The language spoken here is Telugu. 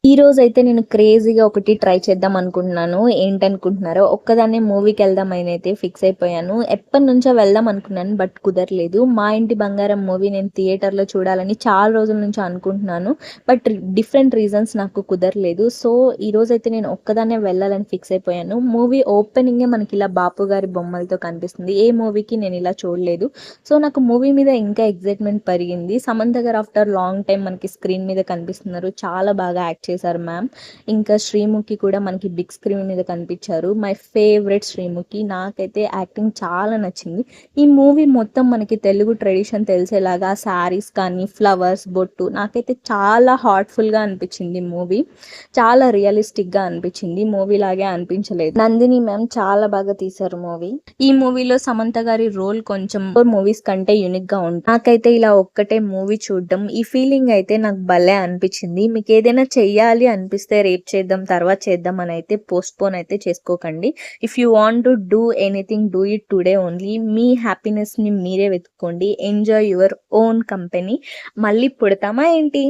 ఈ రోజైతే నేను క్రేజీగా ఒకటి ట్రై చేద్దాం అనుకుంటున్నాను. ఏంటనుకుంటున్నారో, ఒక్కదాన్నే మూవీకెళ్దామనైతే ఫిక్స్ అయిపోయాను. ఎప్పటినుంచో వెళ్దాం అనుకున్నాను. బట్ కుదరలేదు. 'మా ఇంటి బంగారం' మూవీ నేను థియేటర్‌లో చూడాలని చాలా రోజుల నుంచి అనుకుంటున్నాను. బట్ డిఫరెంట్ రీజన్స్ నాకు కుదరలేదు. సో, ఈరోజైతే నేను ఒక్కదాన్నే వెళ్ళాలని ఫిక్స్ అయిపోయాను. మూవీ ఓపెనింగే మనకిలా బాపు గారి బొమ్మలతో కనిపిస్తుంది. ఏ మూవీకి నేనిలా చూడలేదు. సో, నాకు మూవీ మీద ఇంకా ఎక్సైట్‌మెంట్ పెరిగింది. సమంత గారు ఆఫ్టర్ లాంగ్ టైమ్ మనకి స్క్రీన్ మీద కనిపిస్తున్నారు. చాలా బాగా యాక్ట్ చేశారు మ్యామ్. ఇంకా శ్రీముఖి కూడా మనకి బిగ్ స్క్రీన్ మీద కనిపించారు. My favourite Sreemukhi. నాకైతే యాక్టింగ్ చాలా నచ్చింది. ఈ మూవీ మొత్తం మనకి తెలుగు ట్రెడిషన్ తెలిసేలాగా శారీస్ కానీ, ఫ్లవర్స్, బొట్టు నాకైతే చాలా హార్ట్‌ఫుల్‌గా అనిపించింది మూవీ. చాలా రియలిస్టిక్‌గా అనిపించింది. మూవీ లాగే అనిపించలేదు. నందిని మ్యామ్ చాలా బాగా తీశారు మూవీ. ఈ మూవీలో సమంత గారి రోల్ కొంచెం మూవీస్ కంటే యూనిక్‌గా ఉంటుంది. నాకైతే ఇలా ఒక్కటే మూవీ చూడడం, ఈ ఫీలింగ్ అయితే నాకు భలే అనిపించింది. మీకేదైనా చెయ్యాలి అనిపిస్తే రేపు చేద్దాం, తర్వాత చేద్దాం అని అయితే పోస్ట్‌పోన్ అయితే చేసుకోకండి. If you want to do anything do it today only. మీ హ్యాపీనెస్‌ని మీరే వెతుక్కోండి. Enjoy your own company. మళ్ళీ పుడతామా ఏంటి?